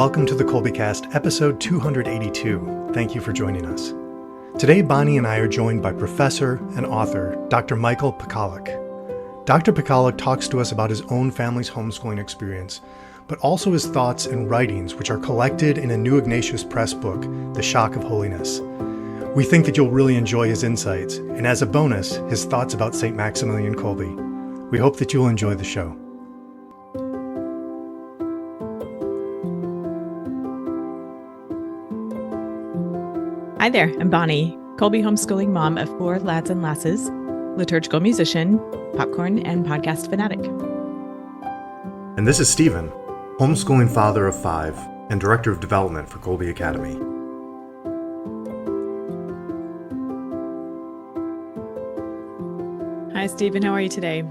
Welcome to the Kolbecast, episode 282. Thank you for joining us. Today, Bonnie and I are joined by professor and author, Dr. Michael Pakaluk. Dr. Pakaluk talks to us about his own family's homeschooling experience, but also his thoughts and writings, which are collected in a New Ignatius Press book, The Shock of Holiness. We think that you'll really enjoy his insights, and as a bonus, his thoughts about St. Maximilian Kolbe. We hope that you'll enjoy the show. Hi there, I'm Bonnie, Kolbe homeschooling mom of 4 lads and lasses, liturgical musician, popcorn, and podcast fanatic. And this is Stephen, homeschooling father of 5 and director of development for Kolbe Academy. Hi, Stephen. How are you today?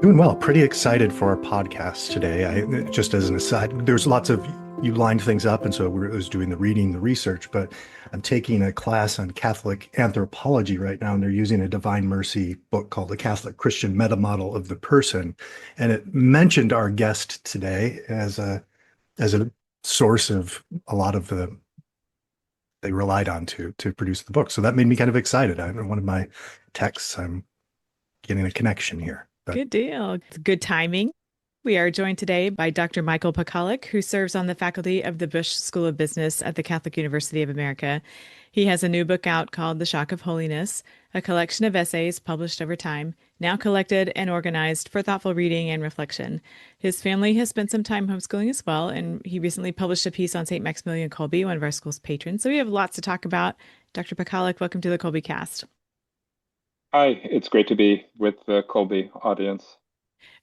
Doing well. Pretty excited for our podcast today. Just as an aside, there's lots of, you lined things up, and so I was doing the reading, the research, but I'm taking a class on Catholic anthropology right now, and they're using a Divine Mercy book called The Catholic Christian Meta Model of the Person. And it mentioned our guest today as a source of a lot of they relied on to produce the book. So that made me kind of excited. In one of my texts, I'm getting a connection here. But Good deal. It's good timing. We are joined today by Dr. Michael Pakaluk, who serves on the faculty of the Bush School of Business at the Catholic University of America. He has a new book out called The Shock of Holiness, a collection of essays published over time, now collected and organized for thoughtful reading and reflection. His family has spent some time homeschooling as well, and he recently published a piece on St. Maximilian Kolbe, one of our school's patrons. So we have lots to talk about. Dr. Pakaluk, welcome to the Kolbecast. Hi, it's great to be with the Kolbe audience.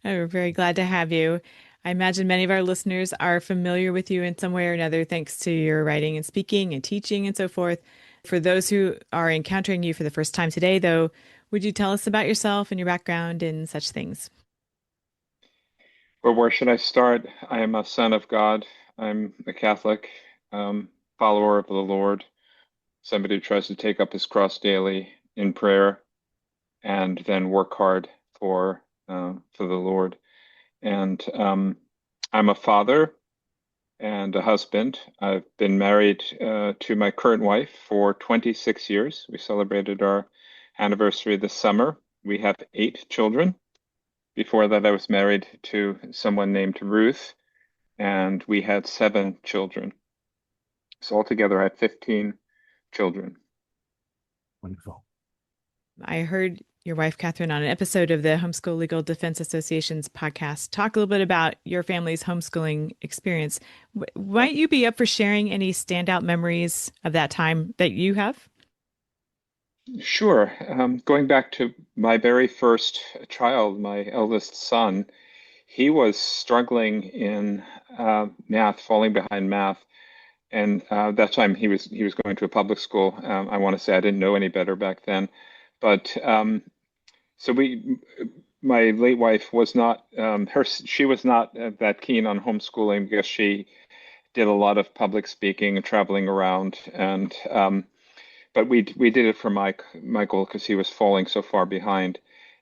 We're very glad to have you. I imagine many of our listeners are familiar with you in some way or another, thanks to your writing and speaking and teaching and so forth. For those who are encountering you for the first time today, though, would you tell us about yourself and your background and such things? Well, where should I start? I am a son of God. I'm a Catholic, follower of the Lord, somebody who tries to take up his cross daily in prayer and then work hard for the Lord. And I'm a father and a husband. I've been married to my current wife for 26 years. We celebrated our anniversary this summer. We have 8 children. Before that, I was married to someone named Ruth, and we had 7 children. So altogether, I have 15 children. wonderful. I heard your wife, Catherine, on an episode of the Homeschool Legal Defense Association's podcast, talk a little bit about your family's homeschooling experience. Might you be up for sharing any standout memories of that time that you have? Sure. Going back to my very first child, my eldest son, he was struggling in math, falling behind math. And that time he was going to a public school. I want to say I didn't know any better back then. But so my late wife was not, she was not that keen on homeschooling because she did a lot of public speaking and traveling around. And but we did it for Michael because he was falling so far behind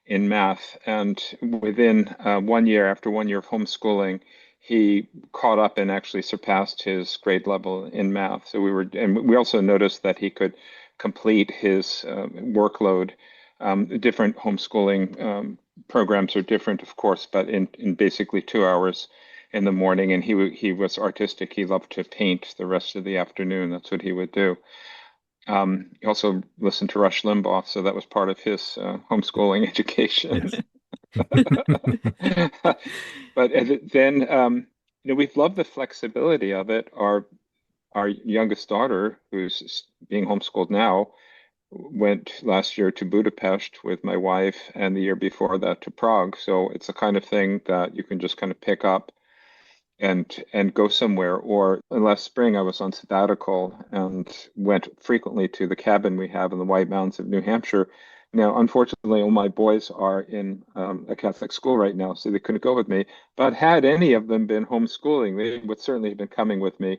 in math. And within 1 year, after 1 year of homeschooling, he caught up and actually surpassed his grade level in math. So we also noticed that he could complete his workload. Different homeschooling programs are different, of course, but in basically 2 hours in the morning. And he was artistic. He loved to paint the rest of the afternoon. That's what he would do. He also listened to Rush Limbaugh, so that was part of his homeschooling education. Yes. But then, we've loved the flexibility of it. Our youngest daughter, who's being homeschooled now, went last year to Budapest with my wife, and the year before that to Prague. So it's the kind of thing that you can just kind of pick up and go somewhere. Or last spring, I was on sabbatical and went frequently to the cabin we have in the White Mountains of New Hampshire. Now, unfortunately, all my boys are in a Catholic school right now, so they couldn't go with me. But had any of them been homeschooling, they would certainly have been coming with me.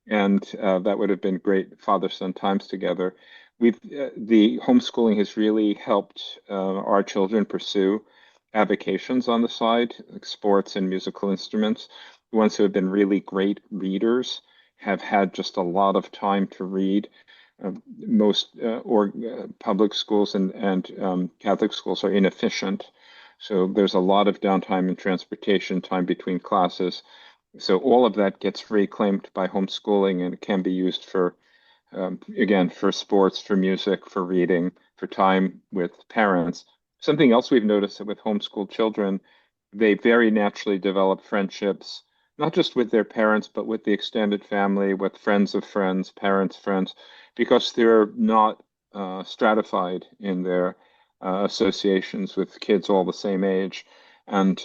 And that would have been great father-son times together. The homeschooling has really helped our children pursue avocations on the side, like sports and musical instruments. the ones who have been really great readers have had just a lot of time to read. Most public schools and Catholic schools are inefficient. So there's a lot of downtime in transportation, time between classes. So all of that gets reclaimed by homeschooling, and it can be used for, again, for sports, for music, for reading, for time with parents. Something else we've noticed that with homeschooled children, they very naturally develop friendships, not just with their parents, but with the extended family, with friends of friends, parents' friends, because they're not stratified in their associations with kids all the same age. And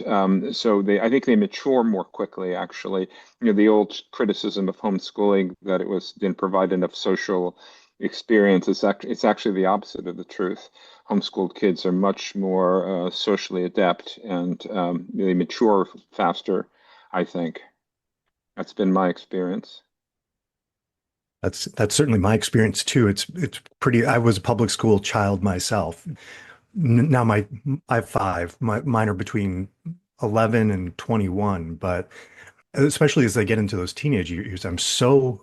so I think they mature more quickly, actually. You know, the old criticism of homeschooling that it didn't provide enough social experience, it's actually the opposite of the truth. Homeschooled kids are much more socially adept, and they mature faster, I think. That's been my experience. That's certainly my experience too. It's pretty. I was a public school child myself. Now I have five. Mine are between 11 and 21, but especially as they get into those teenage years, I'm so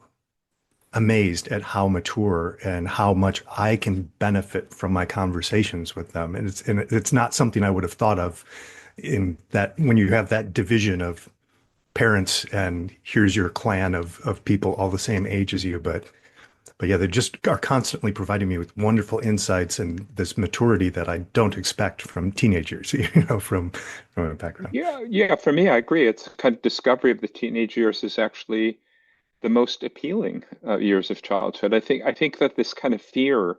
amazed at how mature and how much I can benefit from my conversations with them. And it's not something I would have thought of, in that when you have that division of parents and here's your clan of people all the same age as you, but yeah, they just are constantly providing me with wonderful insights and this maturity that I don't expect from teenagers, from a background. Yeah, for me, I agree. It's kind of discovery of the teenage years is actually the most appealing years of childhood. I think that this kind of fear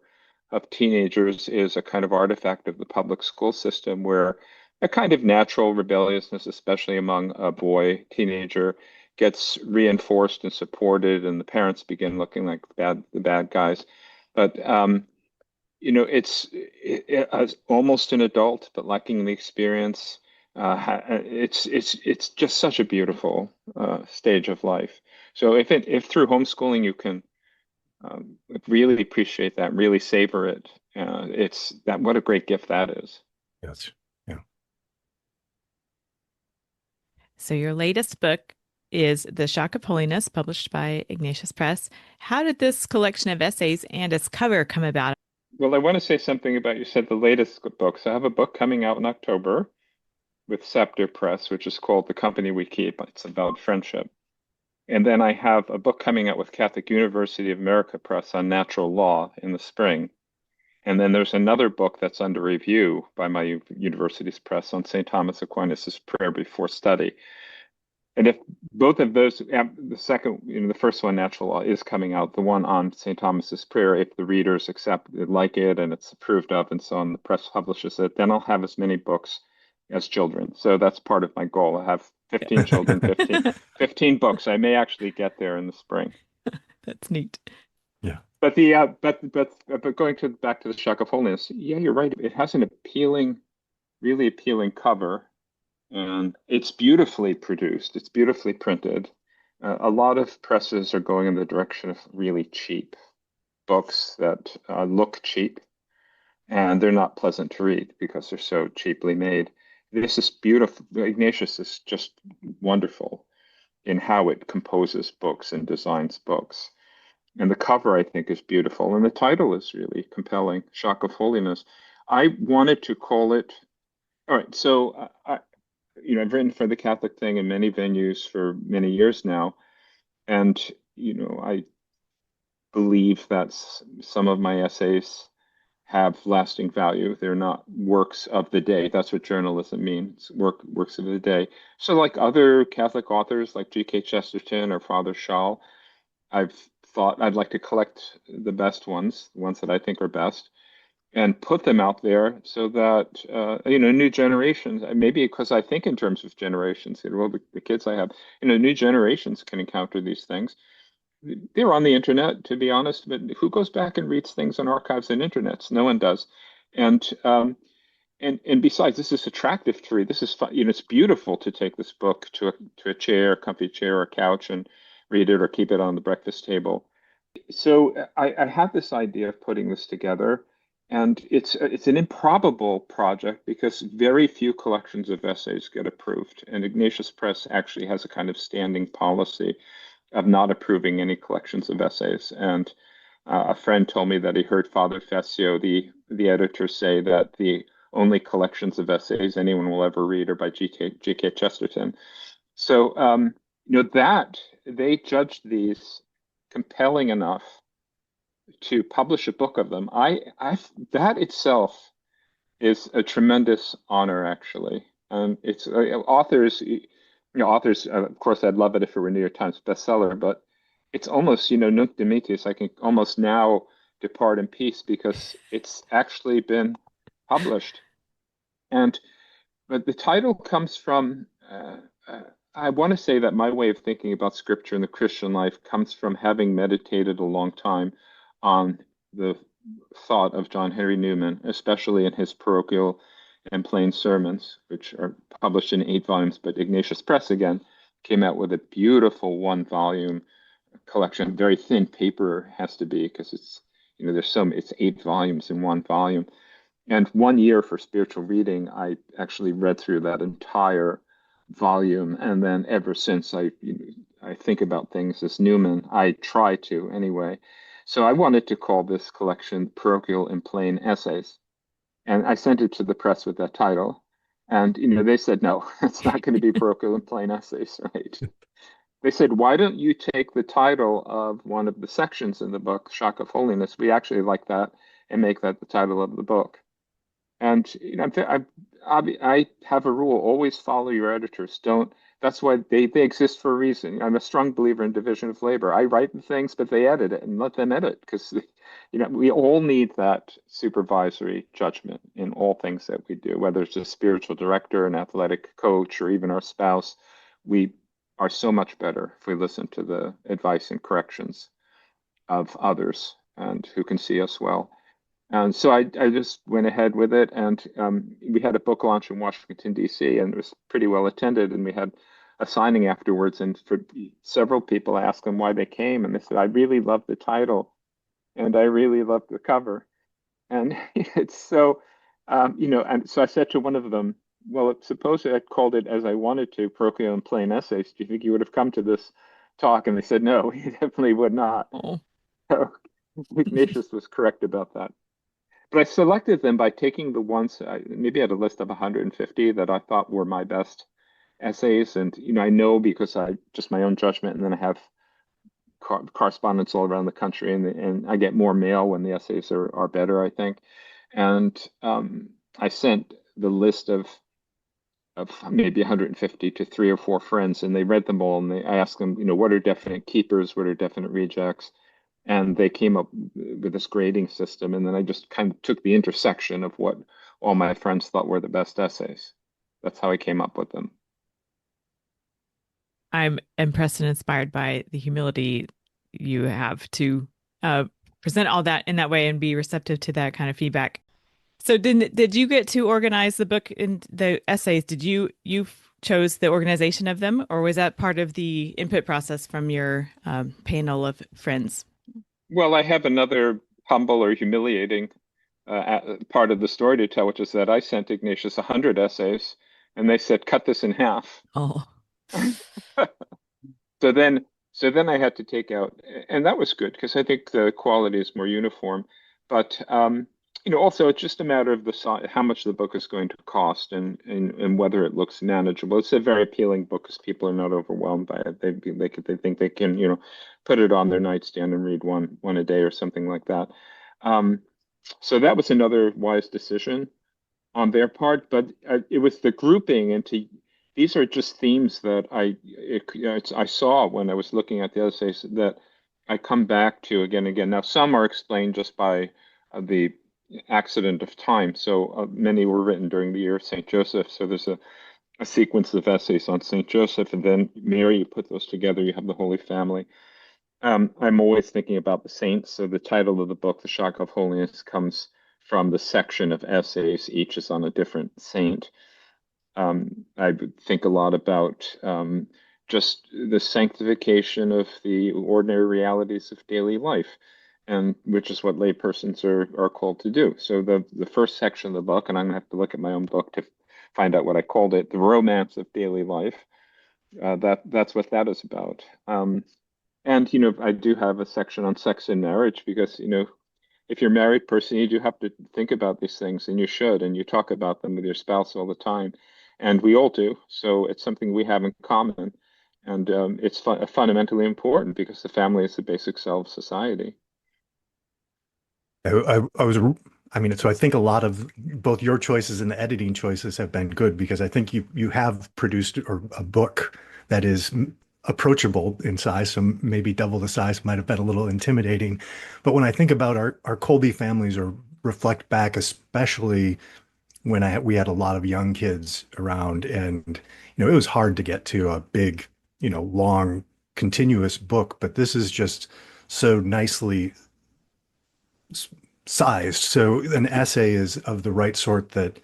of teenagers is a kind of artifact of the public school system, where a kind of natural rebelliousness, especially among a boy teenager, gets reinforced and supported, and the parents begin looking like the bad guys. But as almost an adult, but lacking the experience. It's just such a beautiful stage of life. So if through homeschooling you can really appreciate that, really savor it, it's that what a great gift that is. Yes. Yeah. So your latest book is The Shock of Holiness, published by Ignatius Press. How did this collection of essays and its cover come about? Well, I want to say something about, you said the latest book. So I have a book coming out in October with Scepter Press, which is called The Company We Keep. It's about friendship. And then I have a book coming out with Catholic University of America Press on natural law in the spring. And then there's another book that's under review by my university's press on St. Thomas Aquinas' prayer before study. And if both of those, the first one, natural law, is coming out, the one on St. Thomas's prayer, if the readers like it and it's approved of and so on, the press publishes it, then I'll have as many books as children. So that's part of my goal. I have 15 children, 15 books. I may actually get there in the spring. That's neat. Yeah. But going back to the Shock of Holiness, yeah, you're right. It has an really appealing cover, and it's beautifully produced. It's beautifully printed. A lot of presses are going in the direction of really cheap books that look cheap, and they're not pleasant to read because they're so cheaply made. This is beautiful. Ignatius is just wonderful in how it composes books and designs books. And the cover, I think, is beautiful. And the title is really compelling, Shock of Holiness. I wanted to call it, all right, so I've written for the Catholic Thing in many venues for many years now. And, I believe that some of my essays have lasting value. They're not works of the day. That's what journalism means, works of the day. So like other Catholic authors like G.K. Chesterton or Father Schall, I've thought I'd like to collect the best ones, the ones that I think are best, and put them out there so that new generations, maybe because I think in terms of generations, the kids I have, new generations can encounter these things. They're on the internet, to be honest, but who goes back and reads things on archives and internets? No one does. And besides, this is attractive to read. This is fun. It's beautiful to take this book to a chair, comfy chair or couch, and read it or keep it on the breakfast table. So I had this idea of putting this together, And it's an improbable project because very few collections of essays get approved. And Ignatius Press actually has a kind of standing policy of not approving any collections of essays. And a friend told me that he heard Father Fessio, the editor, say that the only collections of essays anyone will ever read are by G.K. Chesterton. So, that they judged these compelling enough to publish a book of them. That itself is a tremendous honor, actually. And it's authors. Of course, I'd love it if it were a New York Times bestseller, but it's almost, nunc dimittis. I can almost now depart in peace because it's actually been published. But the title comes from. I want to say that my way of thinking about scripture in the Christian life comes from having meditated a long time on the thought of John Henry Newman, especially in his parochial and plain sermons, which are published in 8 volumes. But Ignatius Press again came out with a beautiful 1-volume collection. Very thin paper has to be because it's it's 8 volumes in 1 volume. And 1 year for spiritual reading, I actually read through that entire volume, and then ever since I think about things as Newman. I try to anyway. So I wanted to call this collection Parochial and Plain Essays, and I sent it to the press with that title, and they said no, it's not going to be Parochial and Plain Essays, right? They said, why don't you take the title of one of the sections in the book, Shock of Holiness? We actually like that, and make that the title of the book. And I have a rule: always follow your editors. Don't. That's why they exist for a reason. I'm a strong believer in division of labor. I write the things, but they edit it, and let them edit, because we all need that supervisory judgment in all things that we do, whether it's a spiritual director, an athletic coach, or even our spouse. We are so much better if we listen to the advice and corrections of others and who can see us well. And so I just went ahead with it, and we had a book launch in Washington, D.C., and it was pretty well attended, and we had a signing afterwards. And for several people, I asked them why they came, and they said, I really love the title, and I really love the cover. And it's so, and so I said to one of them, well, suppose I called it as I wanted to, Parochial and Plain Essays, do you think you would have come to this talk? And they said, no, he definitely would not. Oh. So Ignatius was correct about that. But I selected them by taking the ones, maybe I had a list of 150 that I thought were my best essays. And, I know because I just my own judgment, and then I have correspondence all around the country, and I get more mail when the essays are better, I think. And I sent the list of maybe 150 to 3 or 4 friends, and they read them all, and I asked them, what are definite keepers, what are definite rejects? And they came up with this grading system, and then I just kind of took the intersection of what all my friends thought were the best essays. That's how I came up with them. I'm impressed and inspired by the humility you have to present all that in that way and be receptive to that kind of feedback. So did you get to organize the book in the essays? Did you chose the organization of them, or was that part of the input process from your panel of friends? Well, I have another humble or humiliating part of the story to tell, which is that I sent Ignatius 100 essays, and they said, cut this in half. Oh. So then I had to take out, and that was good because I think the quality is more uniform. But also it's just a matter of the size, how much the book is going to cost, and whether it looks manageable. It's a very appealing book because people are not overwhelmed by it. They think they can put it on their nightstand and read one a day or something like that. So that was another wise decision on their part. But it was the grouping into. These are just themes that I saw when I was looking at the essays that I come back to again and again. Now, some are explained just by the accident of time. So many were written during the year of St. Joseph. So there's a sequence of essays on St. Joseph, and then Mary, you put those together, you have the Holy Family. I'm always thinking about the saints. So the title of the book, The Shock of Holiness, comes from the section of essays. Each is on a different saint. I would think a lot about just the sanctification of the ordinary realities of daily life. and which is what laypersons are called to do. So the first section of the book, and I'm gonna have to look at my own book to find out what I called it, the romance of daily life. That's what that is about. And I do have a section on sex and marriage because if you're a married person, you do have to think about these things, and you should, and you talk about them with your spouse all the time, and we all do. So it's something we have in common, and it's fundamentally important because the family is the basic cell of society. I was, I mean, so I think a lot of both your choices and the editing choices have been good because I think you have produced a book that is approachable in size. So maybe double the size might have been a little intimidating. But when I think about our Kolbe families or reflect back, especially when we had a lot of young kids around and, it was hard to get to a big, long, continuous book, but this is just so nicely sized. So an essay is of the right sort that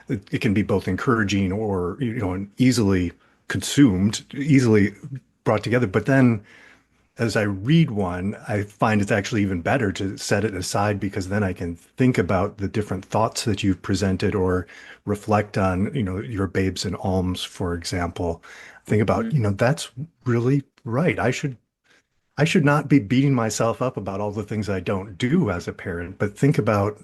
it can be both encouraging or, easily consumed, easily brought together. But then as I read one, I find it's actually even better to set it aside because then I can think about the different thoughts that you've presented or reflect on, your babes in alms, for example. Think about, Mhm. that's really right. I should not be beating myself up about all the things I don't do as a parent, but think about,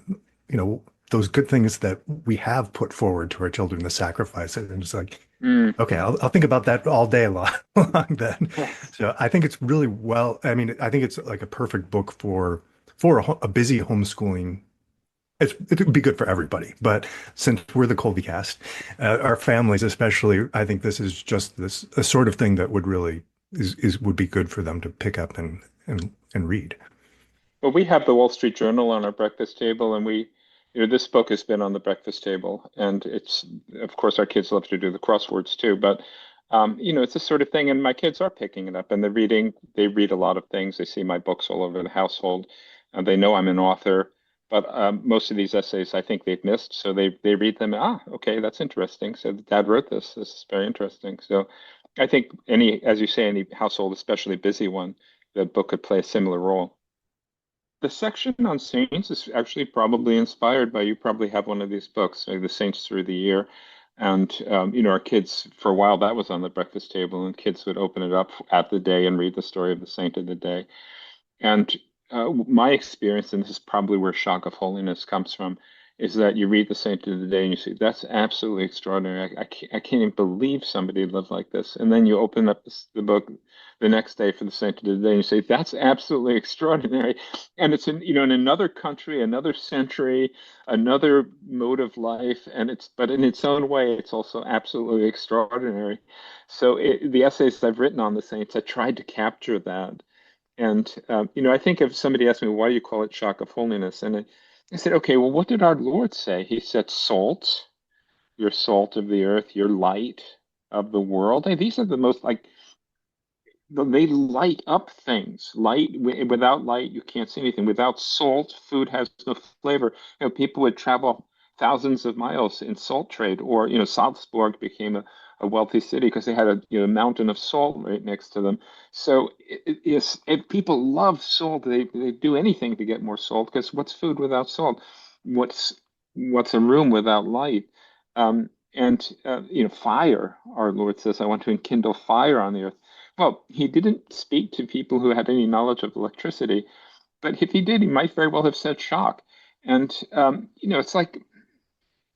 those good things that we have put forward to our children, the sacrifice. And it's like, Mm. okay, I'll think about that all day long, long then. Yes. So I think it's really well, I mean, I think it's like a perfect book for a busy homeschooling. It would be good for everybody, but since we're the Colbecast, our families especially, I think this is just a sort of thing that would really would be good for them to pick up and read. Well, we have the Wall Street Journal on our breakfast table, and this book has been on the breakfast table, and of course, our kids love to do the crosswords too, but it's the sort of thing, and my kids are picking it up, and they read a lot of things. They see my books all over the household, and they know I'm an author, but most of these essays I think they've missed, so they read them. Ah, okay, that's interesting. So Dad wrote this. This is very interesting. So I think as you say, any household, especially a busy one, the book could play a similar role. The section on saints is actually probably inspired by you probably have one of these books, like The Saints Through the Year. And our kids for a while that was on the breakfast table, and kids would open it up at the day and read the story of the saint of the day. And my experience, and this is probably where Shock of Holiness comes from, is that you read the Saint of the Day and you say, that's absolutely extraordinary. I can't even believe somebody lived like this. And then you open up the book the next day for the Saint of the Day and you say, that's absolutely extraordinary. And it's in another country, another century, another mode of life. But in its own way, it's also absolutely extraordinary. So the essays I've written on the saints, I tried to capture that. And I think if somebody asked me, why do you call it Shock of Holiness? And I said, okay, well, what did our Lord say? He said, salt, you're salt of the earth, you're light of the world. Hey, these are the most like they light up things. Without light, you can't see anything. Without salt, food has no flavor. People would travel thousands of miles in salt trade, or Salzburg became a wealthy city because they had a mountain of salt right next to them. So yes, if people love salt. They do anything to get more salt because what's food without salt? What's what's a room without light? And fire. Our Lord says, "I want to enkindle fire on the earth." Well, he didn't speak to people who had any knowledge of electricity, but if he did, he might very well have said shock. And it's like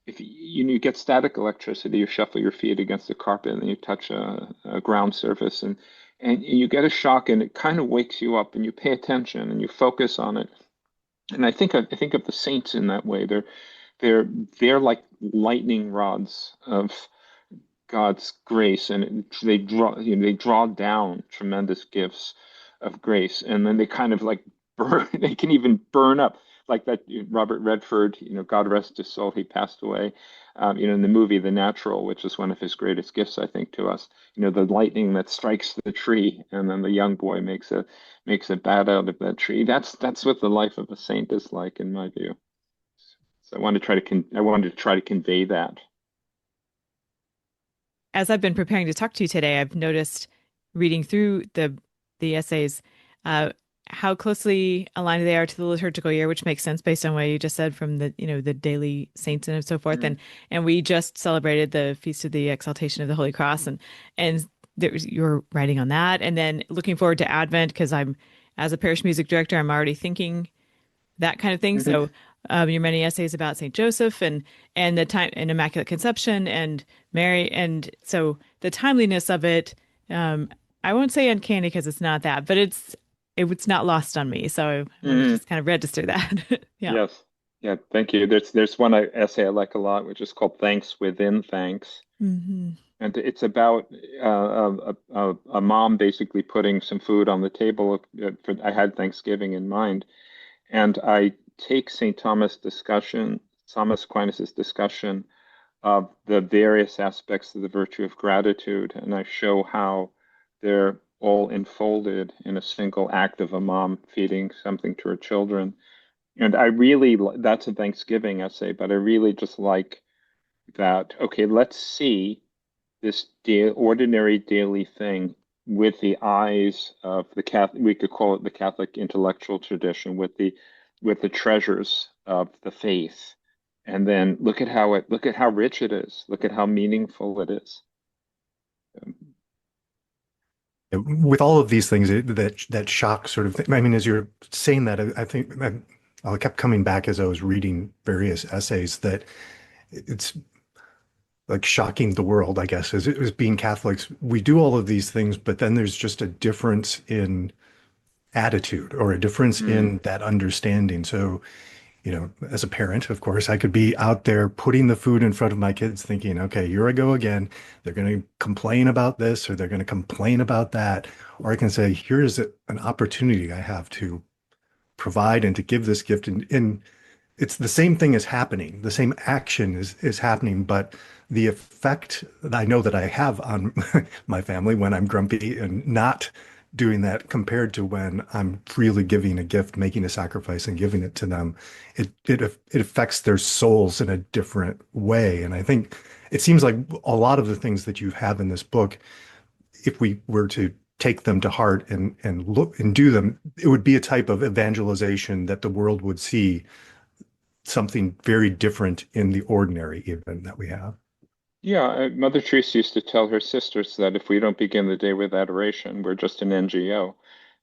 if you get static electricity, you shuffle your feet against the carpet and then you touch a ground surface, and you get a shock, and it kind of wakes you up, and you pay attention and you focus on it. And I think of the saints in that way. They're they're like lightning rods of God's grace, and they draw down tremendous gifts of grace, and then they kind of like burn. They can even burn up, like that Robert Redford. God rest his soul, he passed away. In the movie The Natural, which is one of his greatest gifts, I think, to us. The lightning that strikes the tree, and then the young boy makes a bat out of that tree. That's what the life of a saint is like, in my view. So I wanted to try to convey that. As I've been preparing to talk to you today, I've noticed reading through the essays, uh, how closely aligned they are to the liturgical year, which makes sense based on what you just said from the, the daily saints and so forth. Mm. And we just celebrated the Feast of the Exaltation of the Holy Cross, and you're writing on that, and then looking forward to Advent because as a parish music director, I'm already thinking that kind of thing. Mhm. So your many essays about Saint Joseph and the time and Immaculate Conception and Mary, and so the timeliness of it. Um, I won't say uncanny because it's not that, but it's not lost on me. So I want to Mhm. just kind of register that. Yeah. Yes. Yeah, thank you. There's one essay I like a lot, which is called Thanks Within Thanks. Hmm. And it's about a mom basically putting some food on the table. I had Thanksgiving in mind, and I take Thomas Aquinas's discussion of the various aspects of the virtue of gratitude, and I show how they're all enfolded in a single act of a mom feeding something to her children. And that's a Thanksgiving essay, but I really just like that. Okay, let's see this ordinary daily thing with the eyes of the Catholic, we could call it the Catholic intellectual tradition, with the treasures of the faith. And then look at how rich it is. Look at how meaningful it is. With all of these things, that shock sort of thing. I mean, as you're saying that, I think I kept coming back as I was reading various essays that it's like shocking the world, I guess, as being Catholics. We do all of these things, but then there's just a difference in attitude or a difference Mm, in that understanding. So, as a parent, of course, I could be out there putting the food in front of my kids thinking, okay, here I go again. They're going to complain about this or they're going to complain about that. Or I can say, here's an opportunity I have to provide and to give this gift. And it's the same thing is happening. The same action is happening, but the effect that I know that I have on my family when I'm grumpy and not doing that compared to when I'm freely giving a gift, making a sacrifice and giving it to them, it affects their souls in a different way. And I think it seems like a lot of the things that you have in this book, if we were to take them to heart and look and do them, it would be a type of evangelization that the world would see something very different in the ordinary even that we have. yeah, Mother Teresa used to tell her sisters that if we don't begin the day with adoration, we're just an NGO.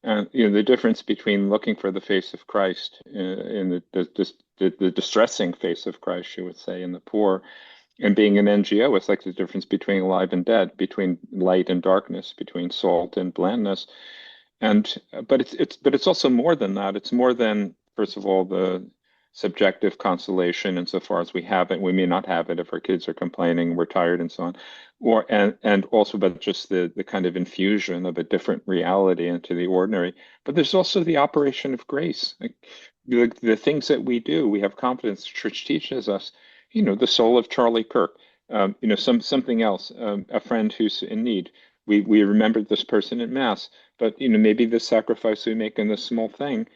And the difference between looking for the face of Christ in the distressing face of Christ, she would say, in the poor, and being an NGO, it's like the difference between alive and dead, between light and darkness, between salt and blandness. And but it's also more than that. It's more than, first of all, the subjective consolation insofar as we have it. We may not have it if our kids are complaining, we're tired, and so on. And also, but just the kind of infusion of a different reality into the ordinary. But there's also the operation of grace. Like the things that we do, we have confidence. The church teaches us, the soul of Charlie Kirk. Something else, a friend who's in need. We remembered this person at Mass, but maybe the sacrifice we make in this small thing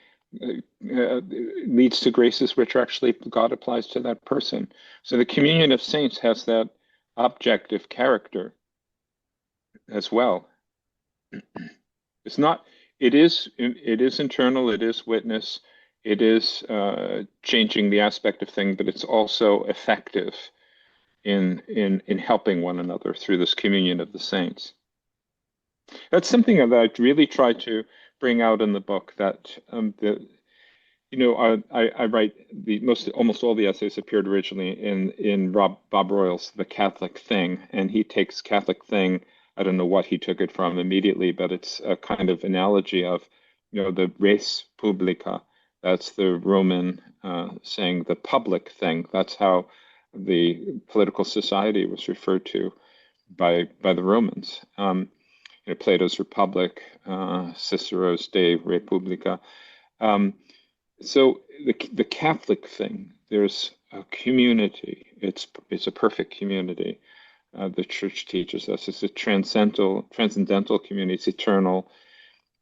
leads to graces which actually God applies to that person. So the communion of saints has that objective character as well. It's not. It is internal. It is witness. It is changing the aspect of thing, but it's also effective in helping one another through this communion of the saints. That's something that I really try to bring out in the book. That I write almost all the essays appeared originally in Bob Royal's The Catholic Thing, and he takes Catholic Thing. I don't know what he took it from immediately, but it's a kind of analogy of the res publica. That's the Roman saying the public thing. That's how the political society was referred to by the Romans. Plato's Republic, Cicero's De Republica. Um, so the Catholic thing, there's a community. It's a perfect community. The church teaches us it's a transcendental community. It's eternal.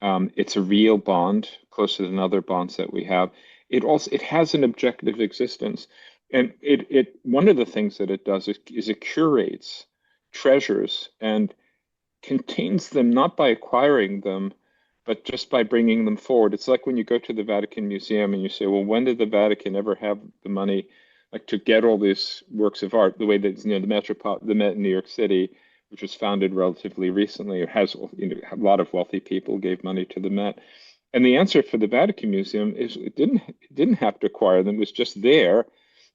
It's a real bond, closer than other bonds that we have. It has an objective existence, and it one of the things that it does is it curates treasures and contains them not by acquiring them, but just by bringing them forward. It's like when you go to the Vatican Museum and you say, well, when did the Vatican ever have the money like to get all these works of art, the way that, you know, the Met in New York City, which was founded relatively recently, it has, you know, a lot of wealthy people gave money to the Met. And the answer for the Vatican Museum is it didn't have to acquire them. It was just there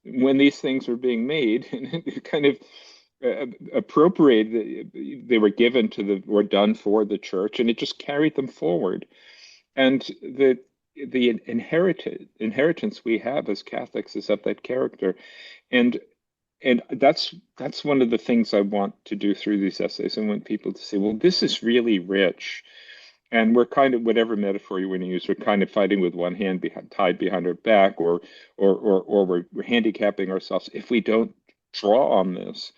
when these things were being made, and it kind of appropriated. They were given to the or done for the church, and it just carried them forward. And the inheritance we have as Catholics is of that character, and that's one of the things I want to do through these essays. I want people to say, well, this is really rich. And we're kind of, whatever metaphor you want to use, we're kind of fighting with one hand tied behind our back, or we're handicapping ourselves if we don't draw on this.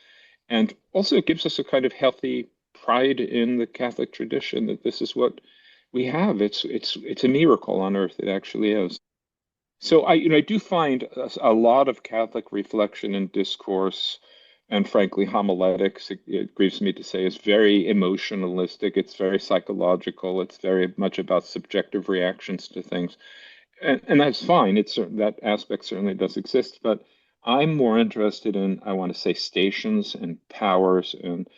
And also, it gives us a kind of healthy pride in the Catholic tradition that this is what we have. It's a miracle on earth. It actually is. So I do find a lot of Catholic reflection and discourse, and frankly, homiletics, it grieves me to say, is very emotionalistic. It's very psychological. It's very much about subjective reactions to things. And that's fine. That aspect certainly does exist. But I'm more interested in, I want to say, stations and powers and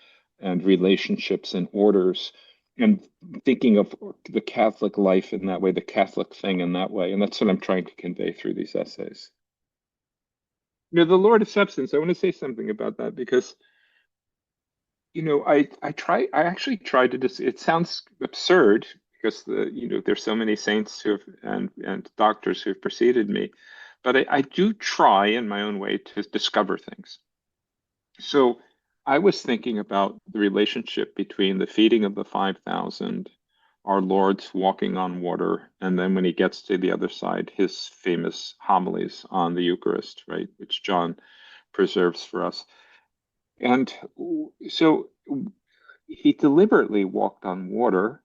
relationships and orders, and thinking of the Catholic life in that way, the Catholic thing in that way. And that's what I'm trying to convey through these essays. You know, the Lord of Substance, I want to say something about that because, you know, I actually tried to it sounds absurd because there's so many saints and doctors who have preceded me, but I do try in my own way to discover things. So I was thinking about the relationship between the feeding of the 5,000, our Lord's walking on water, and then when he gets to the other side, his famous homilies on the Eucharist, right, which John preserves for us. And so he deliberately walked on water.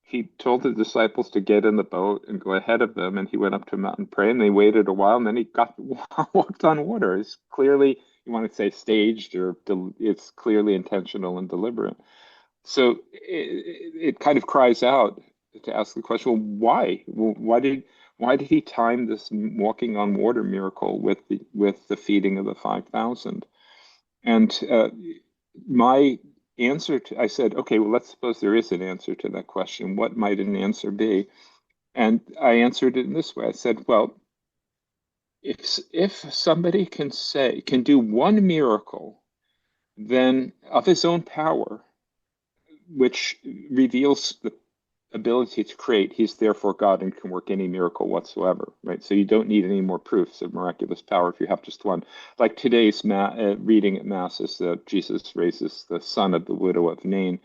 He told the disciples to get in the boat and go ahead of them, and he went up to a mountain and prayed, and they waited a while, and then he walked on water. It's clearly, you want to say staged, or it's clearly intentional and deliberate. So it kind of cries out to ask the question, well, why? Well, why did he time this walking on water miracle with the feeding of the 5,000? And my answer I said, okay, well, let's suppose there is an answer to that question. What might an answer be? And I answered it in this way. I said, well, if somebody can do one miracle, then of his own power, which reveals the ability to create, he's therefore God and can work any miracle whatsoever, right? So you don't need any more proofs of miraculous power if you have just one. Like today's reading at Mass is that Jesus raises the son of the widow of Nain.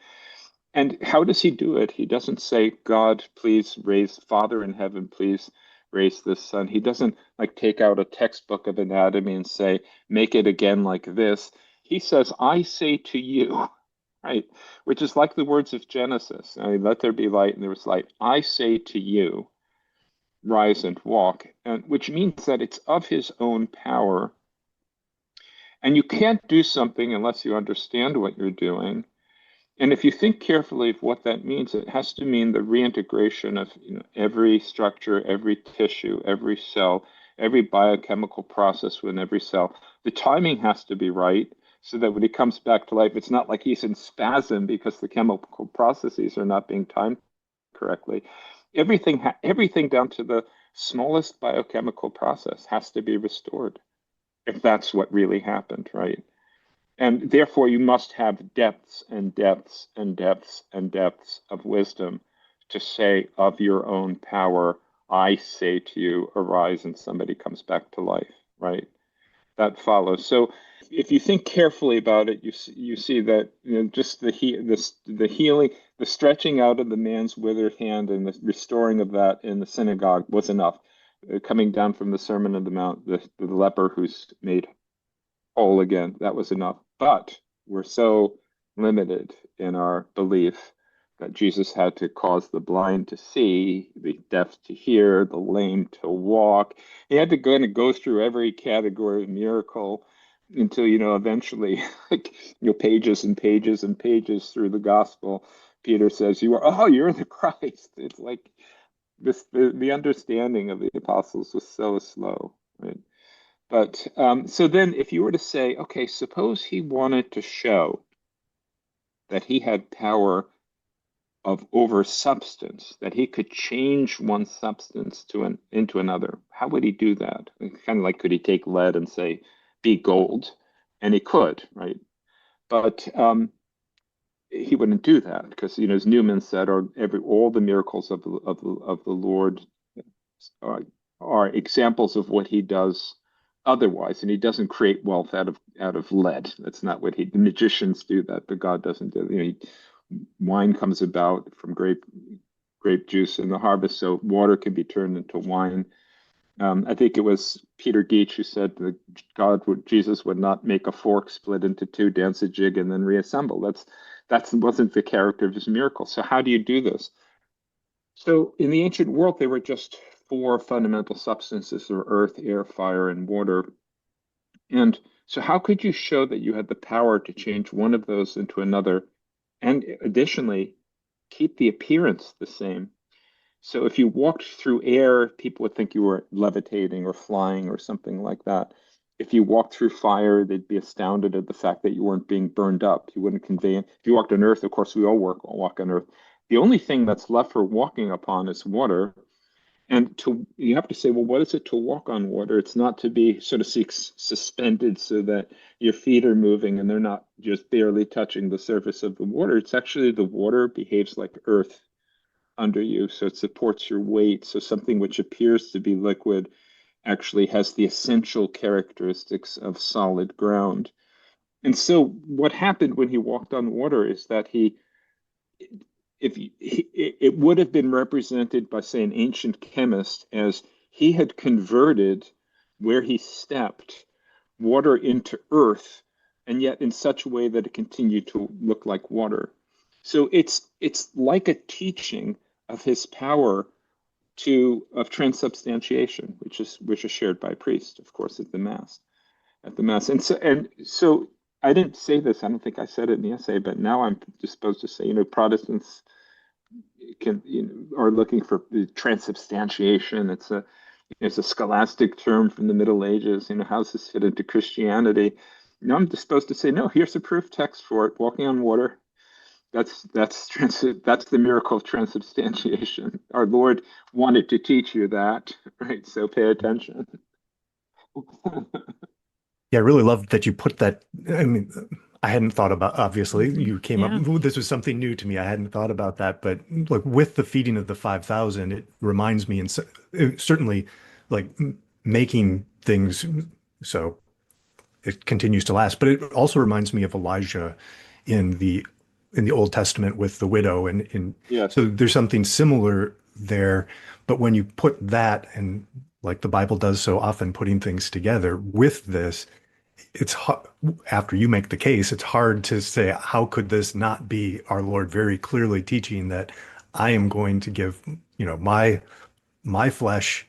And how does he do it? He doesn't say, God, please raise, Father in heaven, please raise this son. He doesn't like take out a textbook of anatomy and say, make it again like this. He says, I say to you, right? Which is like the words of Genesis. I mean, let there be light, and there was light. I say to you, rise and walk, and which means that it's of his own power. And you can't do something unless you understand what you're doing. And if you think carefully of what that means, it has to mean the reintegration of every structure, every tissue, every cell, every biochemical process within every cell. The timing has to be right, so that when he comes back to life, it's not like he's in spasm because the chemical processes are not being timed correctly. Everything down to the smallest biochemical process has to be restored if that's what really happened, right? And therefore, you must have depths and depths and depths and depths of wisdom to say, of your own power, I say to you, arise, and somebody comes back to life, right? That follows. So if you think carefully about it, you see that just the healing, the stretching out of the man's withered hand and the restoring of that in the synagogue was enough. Coming down from the Sermon on the Mount, the leper who's made whole again, that was enough. But we're so limited in our belief that Jesus had to cause the blind to see, the deaf to hear, the lame to walk. He had to go through every category of miracle until, eventually, pages and pages and pages through the gospel, Peter says, you're the Christ. It's like the understanding of the apostles was so slow, right? But so then if you were to say, okay, suppose he wanted to show that he had power of over substance, that he could change one substance into another, how would he do that? Kind of like, could he take lead and say, be gold? And he could, right? But he wouldn't do that because, as Newman said, all the miracles of the Lord are, are examples of what he does otherwise, and he doesn't create wealth out of lead. That's not what the magicians do that, but God doesn't do. Wine comes about from grape juice in the harvest, so water can be turned into wine. I think it was Peter Geach who said that Jesus would not make a fork split into two, dance a jig, and then reassemble. That wasn't the character of his miracle. So how do you do this? So in the ancient world, there were just four fundamental substances: or earth, air, fire, and water. And so how could you show that you had the power to change one of those into another, and additionally keep the appearance the same? So if you walked through air, people would think you were levitating or flying or something like that. If you walked through fire, they'd be astounded at the fact that you weren't being burned up. You wouldn't convey it. If you walked on earth, of course, we all walk on earth. The only thing that's left for walking upon is water. And you have to say, well, what is it to walk on water? It's not to be sort of suspended so that your feet are moving and they're not just barely touching the surface of the water. It's actually the water behaves like earth under you, so it supports your weight. So something which appears to be liquid actually has the essential characteristics of solid ground. And so what happened when he walked on water is that it would have been represented by, say, an ancient chemist as he had converted, where he stepped, water into earth, and yet in such a way that it continued to look like water. So it's like a teaching of his power of transubstantiation, which is shared by priest, of course, at the mass. And so I didn't say this. I don't think I said it in the essay, but now I'm disposed to say, Protestants are looking for transubstantiation. It's a scholastic term from the Middle Ages. How does this fit into Christianity? I'm disposed to say, no. Here's a proof text for it: walking on water. That's the miracle of transubstantiation. Our Lord wanted to teach you that, right? So pay attention. Yeah, I really love that you put that. I mean, I hadn't thought about, obviously, you came up, Yeah. this was something new to me. I hadn't thought about that, but like with the feeding of the 5,000, it reminds me, and certainly like making things so it continues to last, but it also reminds me of Elijah in the Old Testament with the widow, and Yes. so there's something similar there. But when you put that, and like the Bible does so often, putting things together with this, it's after you make the case, it's hard to say, how could this not be our Lord very clearly teaching that I am going to give, my flesh,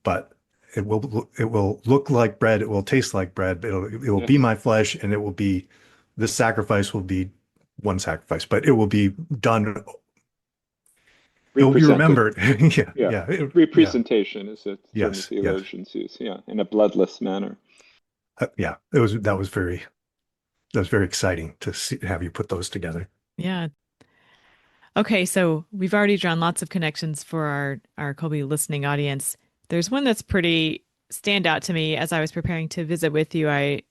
but it will look like bread, it will taste like bread, it will be Yes. my flesh, and this sacrifice will be one sacrifice, but it will be done. It will be Represented. remembered. Yeah, Yeah. yeah, yeah. Representation is a term the Yes, yes. theologians use. Yeah, in a bloodless manner. Yeah. That was very exciting to have you put those together. Yeah. Okay, so we've already drawn lots of connections for our Kolbe listening audience. There's one that's pretty standout to me as I was preparing to visit with you. I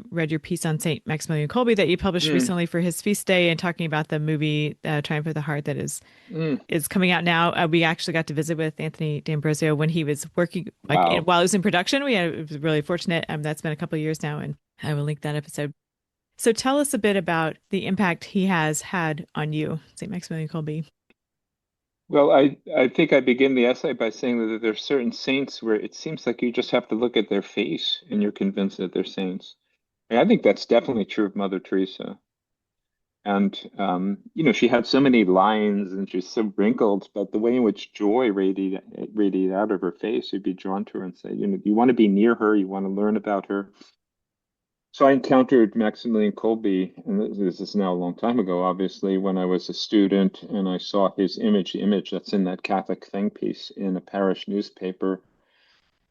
read your piece on Saint Maximilian Kolbe that you published Mm, recently for his feast day, and talking about the movie Triumph of the Heart that mm. is coming out now. We actually got to visit with Anthony D'Ambrosio when he was working, Wow. while it was in production. It was really fortunate. That's been a couple of years now, and I will link that episode. So tell us a bit about the impact he has had on you, Saint Maximilian Kolbe. Well, I think I begin the essay by saying that there are certain saints where it seems like you just have to look at their face and you're convinced that they're saints. And I think that's definitely true of Mother Teresa. And she had so many lines and she's so wrinkled, but the way in which joy radiated out of her face, you'd be drawn to her and say, you want to be near her, you want to learn about her. So I encountered Maximilian Kolbe, and this is now a long time ago, obviously, when I was a student, and I saw his image, the image that's in that Catholic thing piece in a parish newspaper,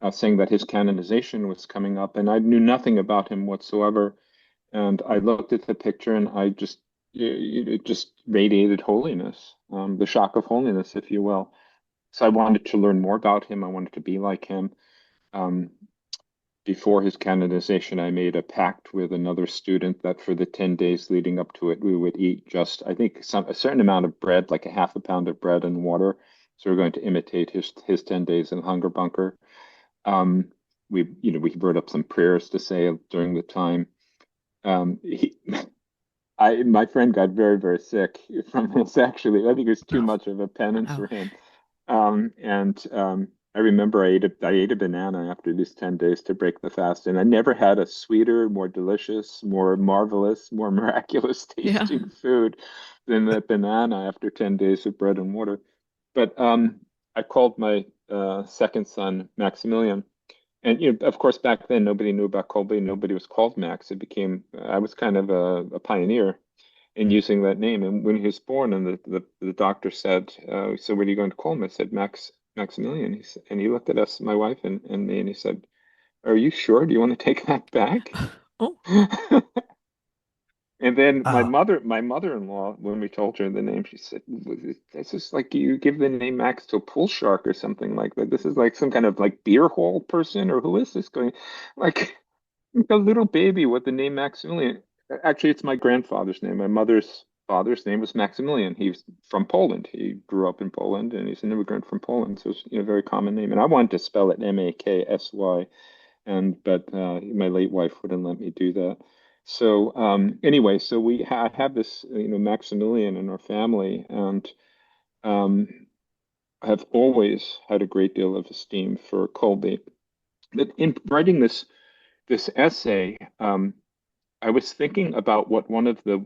saying that his canonization was coming up, and I knew nothing about him whatsoever. And I looked at the picture, and it just radiated holiness, the shock of holiness, if you will. So I wanted to learn more about him. I wanted to be like him. Um, Before his canonization, I made a pact with another student that for the 10 days leading up to it, we would eat just, I think, a certain amount of bread, like a half a pound of bread and water. So we're going to imitate his 10 days in the hunger bunker. We wrote up some prayers to say during the time. Um, he, my friend got very, very sick from this, actually. I think it was too Oh, much of a penance Oh, for him. And I remember I ate a banana after these 10 days to break the fast, and I never had a sweeter, more delicious, more marvelous, more miraculous yeah. tasting food than that banana after 10 days of bread and water. But I called my second son Maximilian. And of course, back then nobody knew about Kolbe. Nobody was called Max. It became I was kind of a pioneer in using that name. And when he was born, and the doctor said, "So what are you going to call him?" I said, Maximilian. And he looked at us, my wife and me, and he said, "Are you sure? Do you want to take that back?" Oh, And then oh, my mother-in-law, when we told her the name, she said, "This is like you give the name Max to a pool shark or something like that. This is like some kind of like beer hall person, or who is this going?" Like a little baby with the name Maximilian. Actually, it's my grandfather's name. My mother's father's name was Maximilian. He's from Poland. He grew up in Poland, and he's an immigrant from Poland. So it's a very common name. And I wanted to spell it Maksy, but my late wife wouldn't let me do that. So anyway, so we have this Maximilian in our family, and um, have always had a great deal of esteem for Kolbe. But in writing this essay, I was thinking about what one of the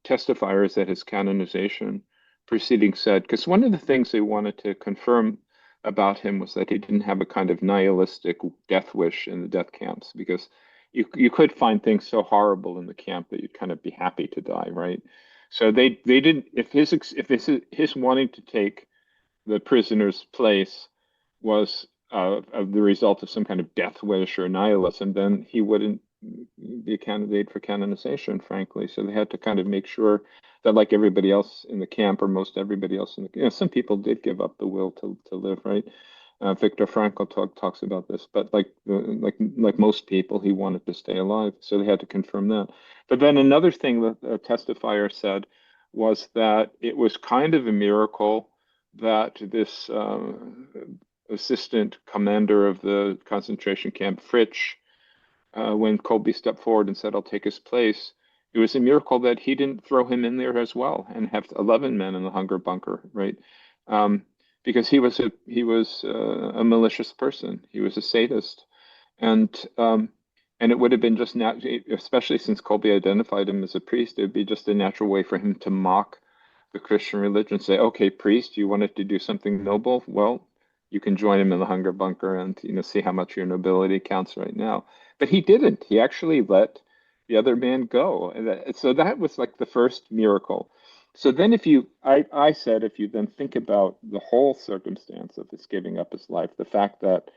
testifiers at his canonization proceeding said, because one of the things they wanted to confirm about him was that he didn't have a kind of nihilistic death wish in the death camps, because you could find things so horrible in the camp that you'd kind of be happy to die, right? So they didn't, if his wanting to take the prisoner's place was of the result of some kind of death wish or nihilism, then he wouldn't be a candidate for canonization, frankly. So they had to kind of make sure that, like everybody else in the camp, or most everybody else in some people did give up the will to live, right? Viktor Frankl talks about this, but like most people, he wanted to stay alive, so they had to confirm that. But then another thing that a testifier said was that it was kind of a miracle that this assistant commander of the concentration camp, Fritsch, when Kolbe stepped forward and said, "I'll take his place," it was a miracle that he didn't throw him in there as well and have 11 men in the hunger bunker, right? Um, because he was a malicious person. He was a sadist, and and it would have been just especially since Kolbe identified him as a priest, it would be just a natural way for him to mock the Christian religion, say, "Okay, priest, you wanted to do something noble? Well, you can join him in the hunger bunker and see how much your nobility counts right now." But he didn't. He actually let the other man go. So that was like the first miracle. So then I said, if you then think about the whole circumstance of his giving up his life, the fact that,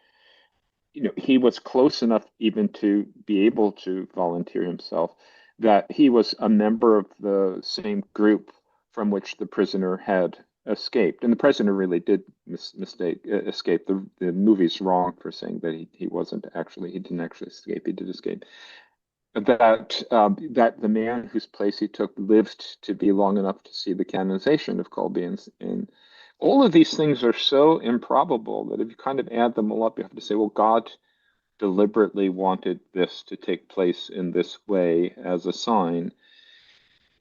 he was close enough even to be able to volunteer himself, that he was a member of the same group from which the prisoner had escaped. And the prisoner really did escape. The movie's wrong for saying that he didn't actually escape. He did escape. That the man whose place he took lived to be long enough to see the canonization of Kolbe, and all of these things are so improbable that if you kind of add them all up, you have to say, well, God deliberately wanted this to take place in this way as a sign.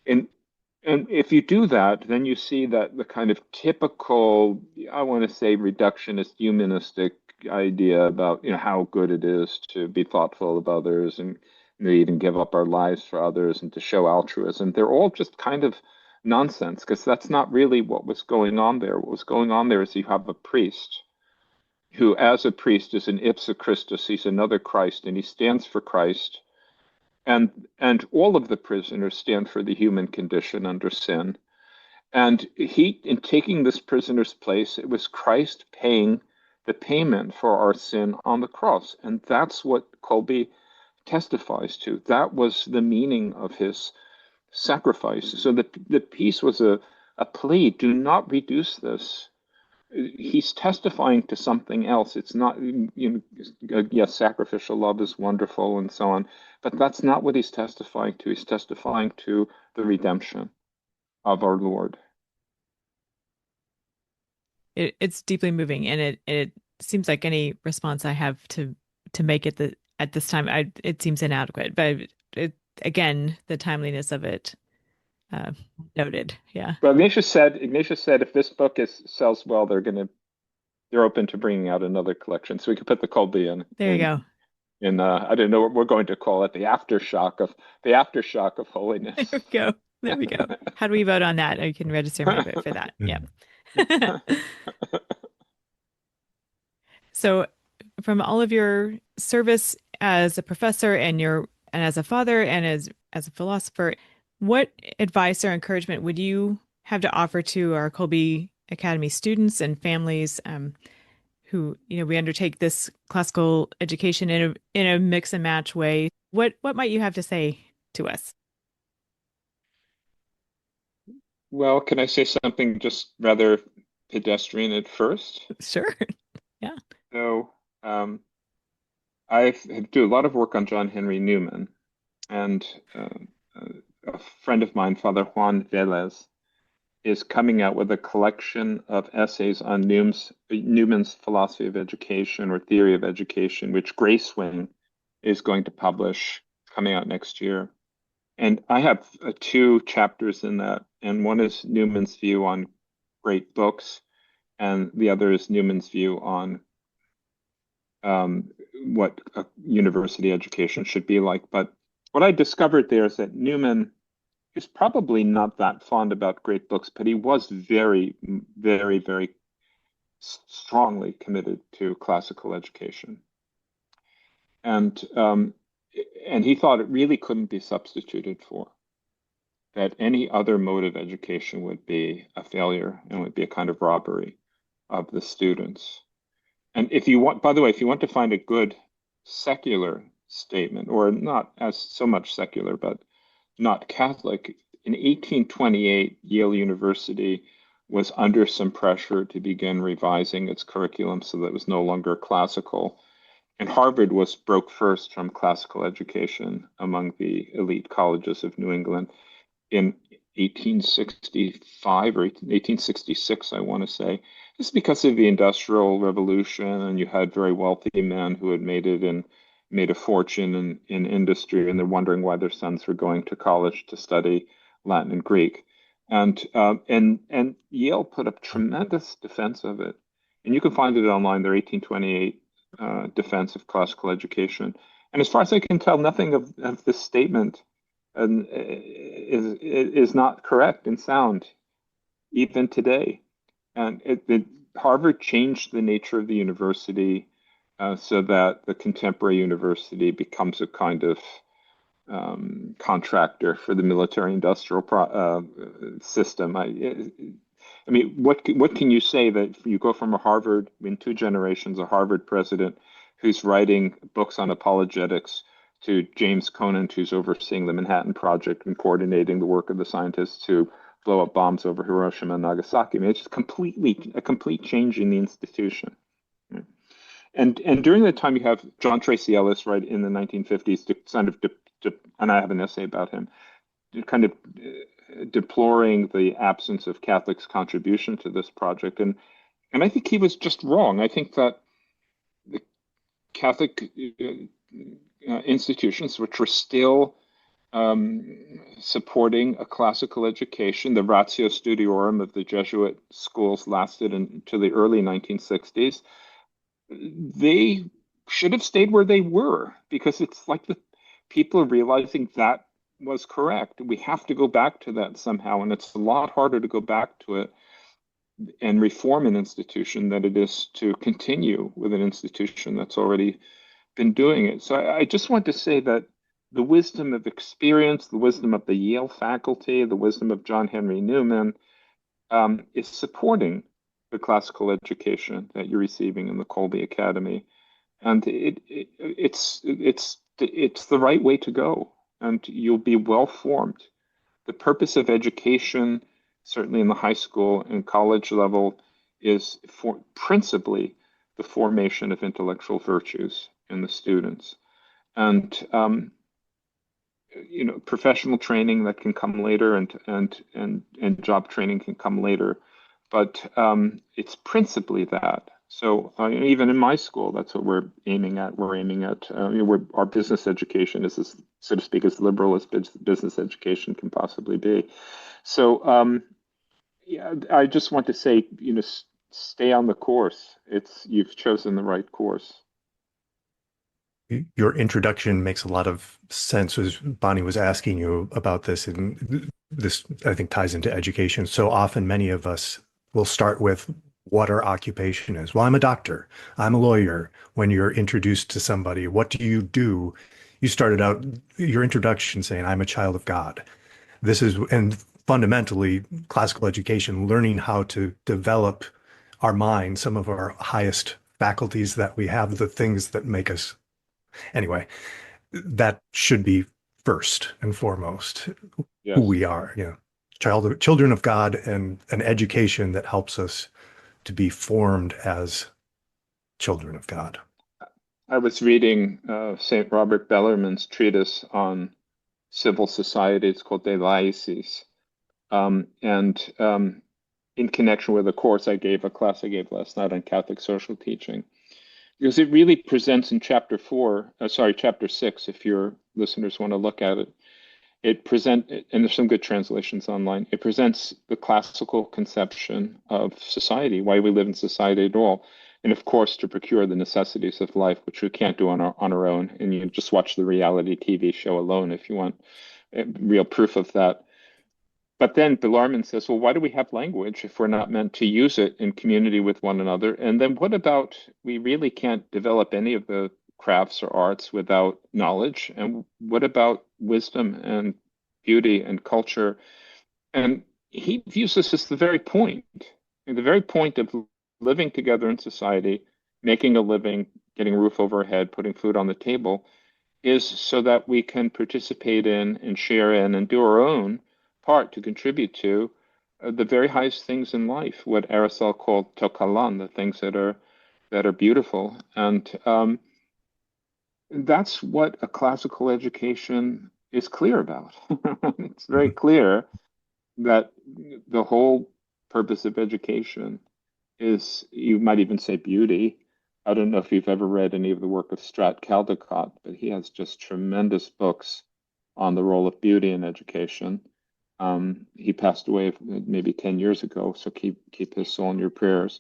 And and if you do that, then you see that the kind of typical, I want to say, reductionist, humanistic idea about how good it is to be thoughtful of others, and even give up our lives for others, and to show altruism. They're all just kind of nonsense, because that's not really what was going on there. What was going on there is you have a priest who, as a priest, is an ipsa Christus. He's another Christ, and he stands for Christ, and all of the prisoners stand for the human condition under sin. And he, in taking this prisoner's place, it was Christ paying the payment for our sin on the cross. And that's what Kolbe testifies to. That was the meaning of his sacrifice. So the piece was a plea: do not reduce this. He's testifying to something else. It's not, yes, sacrificial love is wonderful and so on, but that's not what he's testifying to. He's testifying to the redemption of our Lord. It's deeply moving, and it seems like any response I have to make it at this time, it seems inadequate. But again, the timeliness of it noted. Yeah. But Ignatius said, if this book sells well, they're open to bringing out another collection. So we could put the Kolbe in. There you go. In I don't know what we're going to call it, the aftershock of holiness. There we go. There we go. How do we vote on that? You can register my vote for that. Yeah. So, from all of your service as a professor and as a father and as a philosopher, what advice or encouragement would you have to offer to our Kolbe Academy students and families who, we undertake this classical education in a mix and match way? What might you have to say to us? Well, can I say something just rather pedestrian at first? Sure. Yeah. So, I do a lot of work on John Henry Newman, and a friend of mine, Father Juan Velez, is coming out with a collection of essays on Newman's philosophy of education or theory of education, which Gracewing is going to publish, coming out next year. And I have 2 chapters in that, and one is Newman's view on great books, and the other is Newman's view on what a university education should be like. But what I discovered there is that Newman is probably not that fond about great books, but he was very, very, very strongly committed to classical education. And he thought it really couldn't be substituted for, that any other mode of education would be a failure and would be a kind of robbery of the students. And if you want, by the way, if you want to find a good secular statement, or not as so much secular, but not Catholic, in 1828, Yale University was under some pressure to begin revising its curriculum so that it was no longer classical. And Harvard broke first from classical education among the elite colleges of New England in 1865 or 1866, I want to say. This is because of the Industrial Revolution, and you had very wealthy men who had made a fortune in industry, and they're wondering why their sons were going to college to study Latin and Greek. And Yale put up tremendous defense of it. And you can find it online, their 1828 defense of classical education. And as far as I can tell, nothing of this statement is not correct and sound, even today. And Harvard changed the nature of the university so that the contemporary university becomes a kind of contractor for the military-industrial system. I mean, what can you say that you go from a Harvard, in 2 generations, a Harvard president who's writing books on apologetics, to James Conant, who's overseeing the Manhattan Project and coordinating the work of the scientists who blow up bombs over Hiroshima and Nagasaki? I mean, it's just a complete change in the institution. And during that time, you have John Tracy Ellis, right, in the 1950s, and I have an essay about him, kind of deploring the absence of Catholics' contribution to this project. And I think he was just wrong. I think that the Catholic institutions, which were still supporting a classical education, the ratio studiorum of the Jesuit schools lasted into the early 1960s. They should have stayed where they were, because it's like the people are realizing that was correct. We have to go back to that somehow, and it's a lot harder to go back to it and reform an institution than it is to continue with an institution that's already been doing it. So I just want to say that the wisdom of experience, the wisdom of the Yale faculty, the wisdom of John Henry Newman, is supporting the classical education that you're receiving in the Kolbe Academy, and it's the right way to go, and you'll be well formed. The purpose of education, certainly in the high school and college level, is for principally the formation of intellectual virtues in the students, and professional training that can come later, and job training can come later, but it's principally that. So even in my school, that's what we're aiming at. We're aiming at our business education is, as, so to speak, as liberal as business education can possibly be. So yeah, I just want to say, stay on the course. You've chosen the right course. Your introduction makes a lot of sense as Bonnie was asking you about this, and this, I think, ties into education. So often, many of us will start with what our occupation is. Well, I'm a doctor. I'm a lawyer. When you're introduced to somebody, what do? You started out your introduction saying, I'm a child of God. This is, and fundamentally, classical education, learning how to develop our mind, some of our highest faculties that we have, the things that make us. Anyway, that should be first and foremost who Yes. we are. Children of God, and an education that helps us to be formed as children of God. I was reading St. Robert Bellarmine's treatise on civil society. It's called De Laicis. And in connection with a class I gave last night on Catholic social teaching, because it really presents in chapter 6, if your listeners want to look at it. And there's some good translations online. It presents the classical conception of society, why we live in society at all. And of course, to procure the necessities of life, which we can't do on our own. And you just watch the reality TV show alone if you want real proof of that. But then Bellarmine says, well, why do we have language if we're not meant to use it in community with one another? And then what about, we really can't develop any of the crafts or arts without knowledge? And what about wisdom and beauty and culture? And he views this as the very point of living together in society, making a living, getting a roof over our head, putting food on the table, is so that we can participate in and share in and do our own part to contribute to the very highest things in life, what Aristotle called tokalan, the things that are beautiful. And that's what a classical education is clear about. It's very clear that the whole purpose of education is, you might even say, beauty. I don't know if you've ever read any of the work of Strat Caldecott, but he has just tremendous books on the role of beauty in education. He passed away maybe 10 years ago, so keep his soul in your prayers.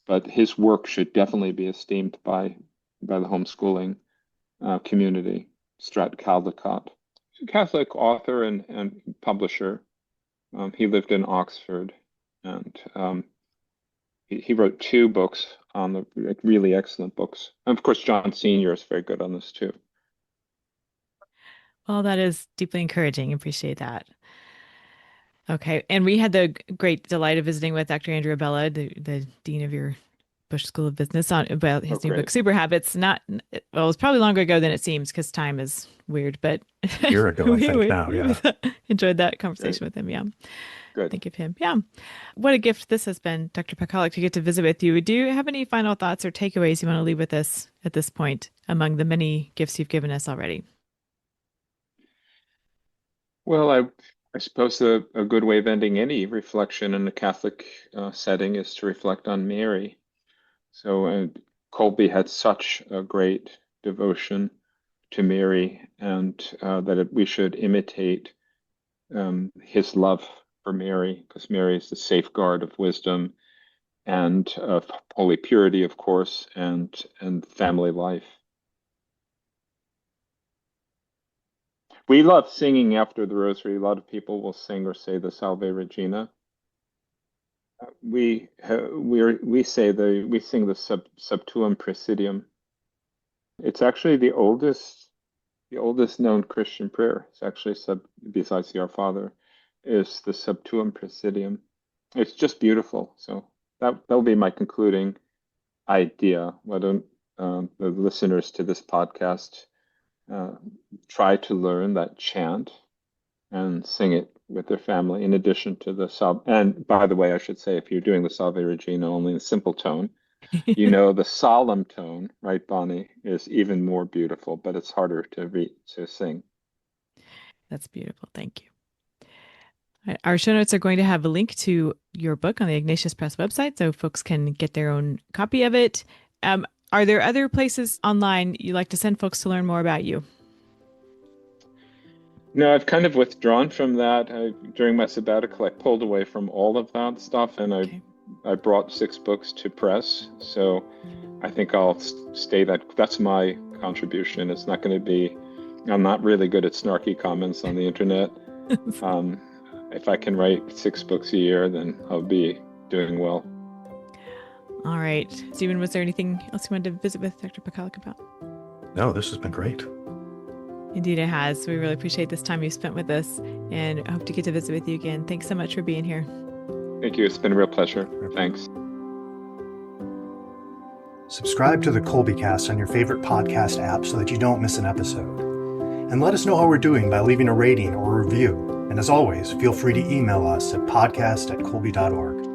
But his work should definitely be esteemed by the homeschooling community. Strat Caldecott, a Catholic author and publisher. He lived in Oxford, and he wrote 2 books on the really excellent books. And of course, John Sr. is very good on this too. Well, that is deeply encouraging. Appreciate that. Okay. And we had the great delight of visiting with Dr. Andrew Abela, the dean of your Bush School of Business, about his new book, Super Habits. Well, it was probably longer ago than it seems because time is weird, but A year ago, I think now, yeah. Enjoyed that conversation with him. Yeah. Good. Think of him. Yeah. What a gift this has been, Dr. Pakaluk, to get to visit with you. Do you have any final thoughts or takeaways you want to leave with us at this point among the many gifts you've given us already? Well, I suppose a good way of ending any reflection in a Catholic setting is to reflect on Mary. So Kolbe had such a great devotion to Mary, and that we should imitate his love for Mary, because Mary is the safeguard of wisdom and of holy purity, of course, and family life. We love singing after the Rosary. A lot of people will sing or say the Salve Regina. We sing the Sub Tuum Praesidium. It's actually the oldest The oldest known Christian prayer, it's actually besides the Our Father, is the Sub Tuum Presidium. It's just beautiful. So that'll be my concluding idea. Why don't the listeners to this podcast try to learn that chant and sing it with their family, in addition to the Salve. And by the way, I should say, if you're doing the Salve Regina only in a simple tone, the solemn tone, right, Bonnie, is even more beautiful, but it's harder to sing. That's beautiful. Thank you. Our show notes are going to have a link to your book on the Ignatius Press website, so folks can get their own copy of it. Are there other places online you'd like to send folks to learn more about you? No, I've kind of withdrawn from that. During my sabbatical, I pulled away from all of that stuff, and I brought 6 books to press. So I think I'll stay that's my contribution. It's not going to be, I'm not really good at snarky comments on the internet. If I can write 6 books a year, then I'll be doing well. All right. Stephen, was there anything else you wanted to visit with Dr. Pakaluk about? No, this has been great. Indeed it has. We really appreciate this time you spent with us, and I hope to get to visit with you again. Thanks so much for being here. Thank you. It's been a real pleasure. Thanks. Subscribe to the Kolbecast on your favorite podcast app so that you don't miss an episode. And let us know how we're doing by leaving a rating or a review. And as always, feel free to email us at podcast@kolbe.org.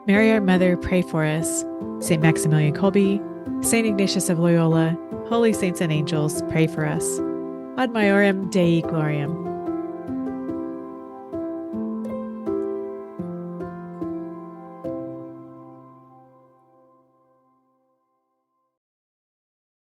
Mary, our Mother, pray for us. St. Maximilian Kolbe, St. Ignatius of Loyola, holy saints and angels, pray for us. Ad Maiorem Dei Gloriam.